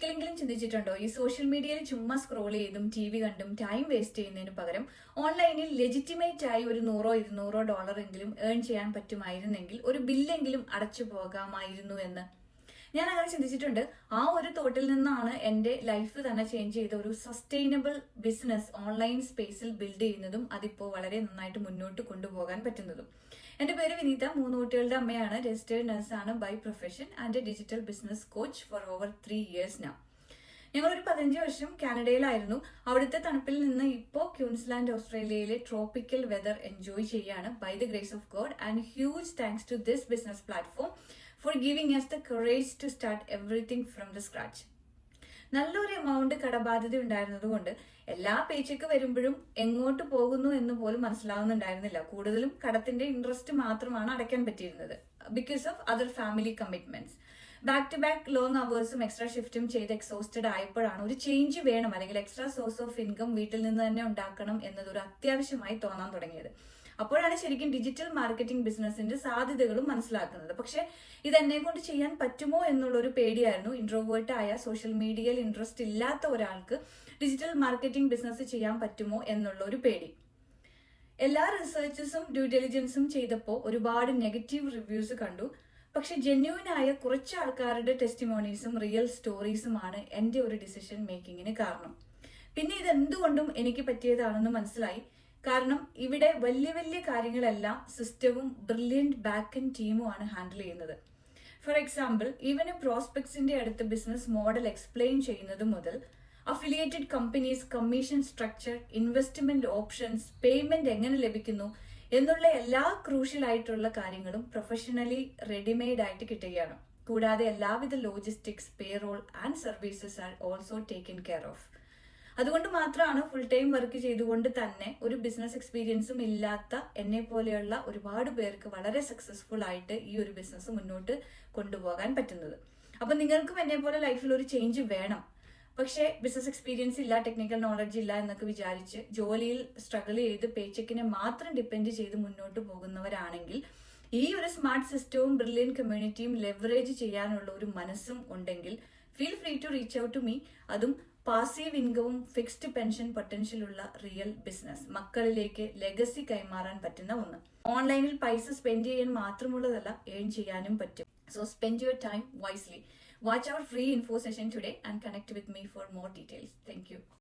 ഒരിക്കലെങ്കിലും ചിന്തിച്ചിട്ടുണ്ടോ ഈ സോഷ്യൽ മീഡിയയിൽ ചുമ്മാ സ്ക്രോൾ ചെയ്തും TV കണ്ടും ടൈം വേസ്റ്റ് ചെയ്യുന്നതിന് പകരം ഓൺലൈനിൽ ലെജിറ്റിമേറ്റ് ആയി ഒരു $100-200 എങ്കിലും ഏൺ ചെയ്യാൻ പറ്റുമായിരുന്നെങ്കിൽ ഒരു ബില്ലെങ്കിലും അടച്ചു പോകാമായിരുന്നു എന്ന് ഞാൻ അങ്ങനെ ചിന്തിച്ചിട്ടുണ്ട്. ആ ഒരു തോട്ടിൽ നിന്നാണ് എന്റെ ലൈഫ് തന്നെ ചേഞ്ച് ചെയ്ത ഒരു സസ്റ്റൈനബിൾ ബിസിനസ് ഓൺലൈൻ സ്പേസിൽ ബിൽഡ് ചെയ്യുന്നതും അതിപ്പോ വളരെ നന്നായിട്ട് മുന്നോട്ട് കൊണ്ടുപോകാൻ പറ്റുന്നതും. എന്റെ പേര് വിനീത, 3 കുട്ടികളുടെ അമ്മയാണ്, രജിസ്റ്റേർഡ് നഴ്സാണ് by profession and digital business coach for over 3 years now. ഞങ്ങളൊരു 15 വർഷം കാനഡയിലായിരുന്നു. അവിടുത്തെ തണുപ്പിൽ നിന്ന് ഇപ്പോൾ ക്യൂൻസ്ലാൻഡ് ഓസ്ട്രേലിയയിലെ ട്രോപ്പിക്കൽ വെതർ എൻജോയ് ചെയ്യാണ് by the grace of God and huge thanks to this business platform for giving us the courage to start everything from the scratch. നല്ലൊരു amount കടബാധ്യത ഉണ്ടായിരുന്നത് കൊണ്ട് എല്ലാ പേച്ചക്ക് വരുമ്പോഴും എങ്ങോട്ട് പോകുന്നു എന്ന് പോലും മനസ്സിലാവുന്നുണ്ടായിരുന്നില്ല. കൂടുതലും കടത്തിന്റെ ഇൻട്രസ്റ്റ് മാത്രമാണ് അടയ്ക്കാൻ പറ്റിയിരുന്നത് because of other family commitments. Back to back long അവേഴ്സും എക്സ്ട്രാ ഷിഫ്റ്റും ചെയ്ത് എക്സോസ്റ്റഡ് ആയപ്പോഴാണ് ഒരു ചേഞ്ച് വേണം, അല്ലെങ്കിൽ എക്സ്ട്രാ സോഴ്സ് ഓഫ് ഇൻകം വീട്ടിൽ നിന്ന് തന്നെ ഉണ്ടാക്കണം എന്നതൊരു അത്യാവശ്യമായി തോന്നാൻ തുടങ്ങിയത്. അപ്പോഴാണ് ശരിക്കും ഡിജിറ്റൽ മാർക്കറ്റിംഗ് ബിസിനസിന്റെ സാധ്യതകളും മനസ്സിലാക്കുന്നത്. പക്ഷെ ഇത് എന്നെ കൊണ്ട് ചെയ്യാൻ പറ്റുമോ എന്നുള്ളൊരു പേടിയായിരുന്നു. ഇൻട്രോവേർട്ട് ആയ, സോഷ്യൽ മീഡിയയിൽ ഇൻട്രസ്റ്റ് ഇല്ലാത്ത ഒരാൾക്ക് ഡിജിറ്റൽ മാർക്കറ്റിംഗ് ബിസിനസ് ചെയ്യാൻ പറ്റുമോ എന്നുള്ള ഒരു പേടി. എല്ലാ റിസർച്ചസും ഡ്യൂ ഡെലിജൻസും ചെയ്തപ്പോൾ ഒരുപാട് നെഗറ്റീവ് റിവ്യൂസ് കണ്ടു. പക്ഷെ ജെന്യൂൻ ആയ കുറച്ച് ആൾക്കാരുടെ ടെസ്റ്റിമോണീസും റിയൽ സ്റ്റോറീസുമാണ് എന്റെ ഒരു ഡിസിഷൻ മേക്കിങ്ങിന് കാരണം. പിന്നെ ഇത് എന്തുകൊണ്ടും എനിക്ക് പറ്റിയതാണെന്ന് മനസ്സിലായി. കാരണം ഇവിടെ വലിയ വലിയ കാര്യങ്ങളെല്ലാം സിസ്റ്റവും ബ്രില്യൻറ്റ് ബാക്ക് ആൻഡ് ടീമുമാണ് ഹാൻഡിൽ ചെയ്യുന്നത്. ഫോർ എക്സാമ്പിൾ, ഈവൻ പ്രോസ്പെക്ട്സിന്റെ അടുത്ത് ബിസിനസ് മോഡൽ എക്സ്പ്ലെയിൻ ചെയ്യുന്നത് മുതൽ affiliated companies, commission structure, investment options, payment എങ്ങനെ ലഭിക്കുന്നു എന്നുള്ള എല്ലാ ക്രൂഷ്യൽ ആയിട്ടുള്ള കാര്യങ്ങളും പ്രൊഫഷണലി റെഡിമെയ്ഡ് ആയിട്ട് കിട്ടുകയാണ്. കൂടാതെ എല്ലാവിധ logistics, payroll and services are also taken care of. അതുകൊണ്ട് മാത്രമാണ് ഫുൾ ടൈം വർക്ക് ചെയ്തുകൊണ്ട് തന്നെ ഒരു ബിസിനസ് എക്സ്പീരിയൻസും ഇല്ലാത്ത എന്നെ പോലെയുള്ള ഒരുപാട് പേർക്ക് വളരെ സക്സസ്ഫുൾ ആയിട്ട് ഈ ഒരു ബിസിനസ് മുന്നോട്ട് കൊണ്ടുപോകാൻ പറ്റുന്നത്. അപ്പൊ നിങ്ങൾക്കും എന്നെ പോലെ ലൈഫിൽ ഒരു ചേഞ്ച് വേണം, പക്ഷേ ബിസിനസ് എക്സ്പീരിയൻസ് ഇല്ല, ടെക്നിക്കൽ നോളജ് ഇല്ല എന്നൊക്കെ വിചാരിച്ച് ജോലിയിൽ സ്ട്രഗിൾ ചെയ്ത് പേച്ചെക്കിനെ മാത്രം ഡിപ്പെൻഡ് ചെയ്ത് മുന്നോട്ട് പോകുന്നവരാണെങ്കിൽ ഈ ഒരു സ്മാർട്ട് സിസ്റ്റവും ബ്രില്യൻ കമ്മ്യൂണിറ്റിയും ലെവറേജ് ചെയ്യാനുള്ള ഒരു മനസ്സും ഉണ്ടെങ്കിൽ feel free to reach out to me. അതും പാസീവ് ഇൻകവും ഫിക്സ്ഡ് പെൻഷൻ പൊട്ടൻഷ്യൽ ഉള്ള റിയൽ ബിസിനസ്, മക്കളിലേക്ക് ലെഗസി കൈമാറാൻ പറ്റുന്ന ഒന്ന്. ഓൺലൈനിൽ പൈസ സ്പെൻഡ് ചെയ്യാൻ മാത്രമുള്ളതല്ല, ഏൺ ചെയ്യാനും പറ്റും. So spend your time wisely. Watch our free info session today and connect with me for more details. Thank you.